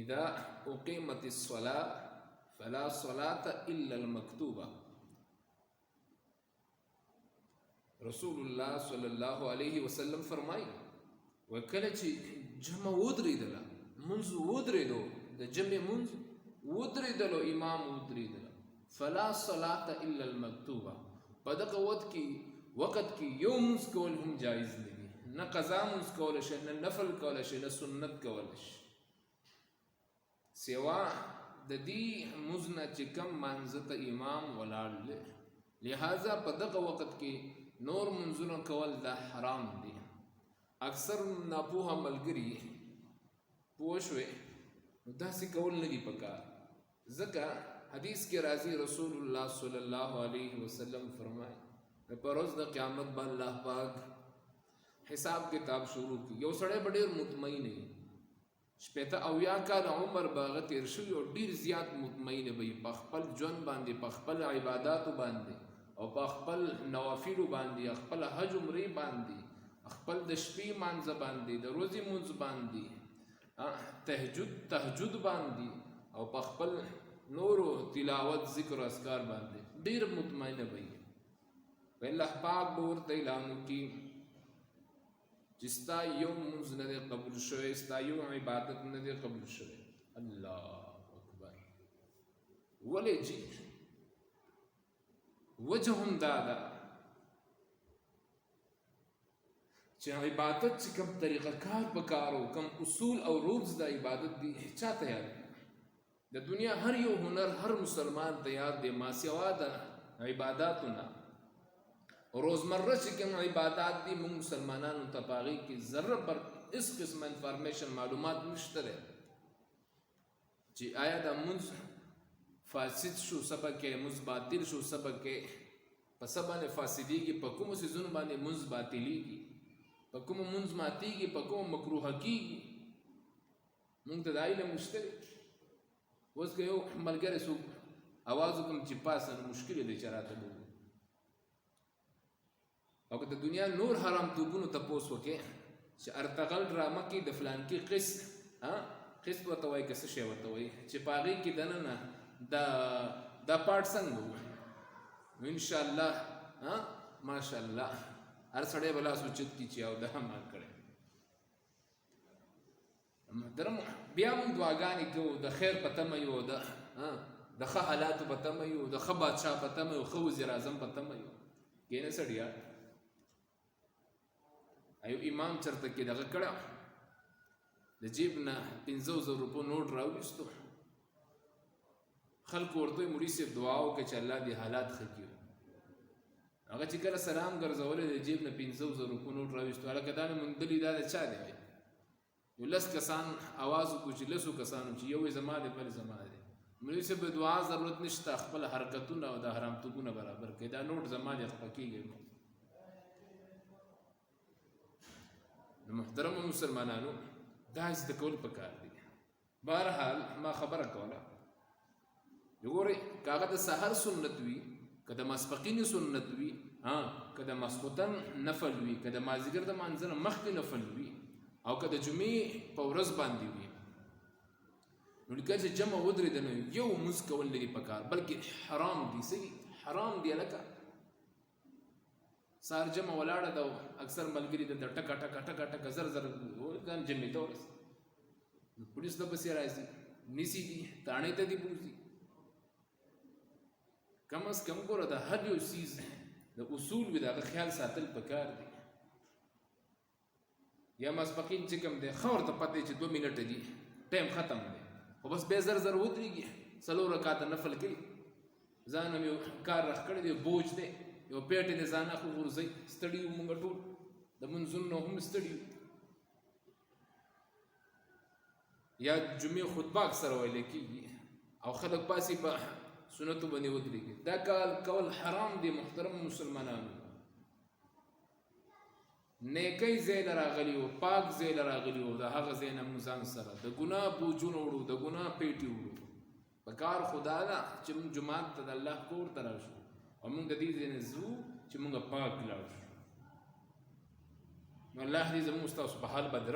اذا اقيمت الصلاة فلا صلاة الا المكتوبة. رسول الله صلی الله علیه وسلم فرمایي وکله چې جمع ودرېدله، منځ ودرېدو، د جمع منځ ودرېدلو، امام ودرېدله، فلا صلاة الا المکتوبه، په دغه وخت کې یو منځ کول هم جایز نه دي، نه قضا منځ کولی شي، نه نفل کولی شي، نه سنت کولی شي، سوا د دې منځ نه چې کوم مانځه ته امام ولاړ دی. لہذا په دغه وخت کې نور منځونه کول دا حرام دي. اکثر ناپوهه ملګري پوه شوې نو داسې کول نه دي پکار، ځکه حدیث کې راځي رسول الله صلی الله علیه وسلم فرمایي په ورځ د قیامت به الله پاک حساب کتاب شروع کړي. یو سړی به ډېر مطمئن وي، شپېته اویا کاله عمر به هغه تېر شوي او ډېر زیات مطمئن به وي په خپل ژوند باندې، په خپل عباداتو باندې او په خپل نوافلو باندې، خپل حج عمرې باندې، خپل د شپې مانځه باندې، د ورځې مونځ باندې، تهجد باندې او په خپل نورو تلاوت ذکر اذکار باندې ډېر مطمئن به وي. الله پاک به ورته اعلان وکړي چې ستا یو مونځ نه دی قبول شوی، ستا یو عبادت نه دی قبول شوی. الله اکبر. ولې جي وجه هم دا ده چې عبادت چې کوم طریقه کار پکارو، کوم اصول او رولز د عبادت دي چا ته یاد دي؟ د دنیا هر یو هنر هر مسلمان ته یاد دی، ما سوا د عباداتونه روزمره چې کوم عبادات دي موږ مسلمانانو ته په هغې کې ذره بر هېڅ قسمه انفارمیشن معلومات نشته دی چې آیا دا مونځ فاسد شو، سبا کې مونځ باطل شو، سبا کې په څه باندې فاسدېږي، په کومو څیزونو باندې مونځ باطلېږي، په کومو مونځ ماتېږي، په کومو مکروهه کېږي، مونږ ته دا علم نشته دی. اوس که یو ملګری څوک اواز وکړم چې پاسه نو مشکل دی چې راته ووایي، او که د دنیا نور حرام توبونو تپوس وکړې چې ارتغل ډرامه کې د فلانکي قسط ورته وایي که څه شی ورته وایي چې په هغې کې دننه دا پارټ څنګه و، نو انشاءالله ماشاءالله هر سړی به لاس اوچت کړي چې او دا ما کړی. محترم بیا موږ دعاګانې کوو، د خیر په تمه یو، د ښه حالاتو په تمه یو، د ښه بادشاه په تمه یو، ښه وزیر اعظم په تمه یو. کینه سړیا ایو امام چرته کې دغه کړه د جیب نه 500 روپو نوټ راویستو، خلکو ورته وایي مولوي صاحب دعا وکړه چې الله دې حالات ښه کړي. هغه چې کله سلام ګرځولی د جیب نه 500 روپو نوټ راویستو، هلکه دا مې موندلي دا د چا دی؟ یو 10 کسان اواز وکړو چې 10 کسانو چې یو یې زما دی بل زما دی. مولوي صاحب د دعا ضرورت نشته، خپل حرکتونه او د حرامتوبونه برابر کړي، دا نوټ زما دی خفه کېږي. نو محترمو مسلمانانو دا زده کول پکار دي. بهرحال ما خبره کوله وګورئ که هغه د سحر سنت وي، که د ماسپښین سنت وي، که د ماسخوتن نفل وي، که د مازدیګر د مانځه نه مخکې نفل وي، او که د جمعې په ورځ باندې وي، نو لکه چې جمع ودرېده نو یو مونځ کول نه دي پکار، بلکې حرام دي. څه دي؟ حرام دي. هلکه سهار جمع ولاړه ده او اکثر ملګري د ټکه ټکه ټکه ټکه زر زر ځان جمعې ته ورسي، پولیس د پسې راځي، نیسي دي، تاڼې ته دي بوځي. کم از کم ګوره د هر یو څیز د اصول وي د هغه خیال ساتل پکار دي. یا ماسپښین چې کوم دی ښه ورته پته دی چې 2 منټه دي، ټایم ختم دی، خو بس بیا زر زر ودرېږي، 4 رکعته نفل کوي، ځان هم یو کار رخ کړی دی، بوج دی، یو پیټې د ځان اخو غورځوي. ستړي یو مونږ ټول د منځونو نه هم ستړي یو. یا جمعې خطبه اکثر ویلی کېږي او خلک پاسې په سنتو باندې ودرېږي. دا کار کول حرام دی. محترم مسلمانانو نیکۍ ځای له راغلي وو، پاک ځای له راغلي وو، د هغه ځای نه موږ ځان سره د ګناه بوجونه وړو، د ګناه پیټې وړو. په کار خدا ده چې موږ جومات ته د الله کور ته راشو او موږ د دې ځای نه ځو چې موږ پاک لاړ شو. نو الله دې زموږ ستاسو په حال باندې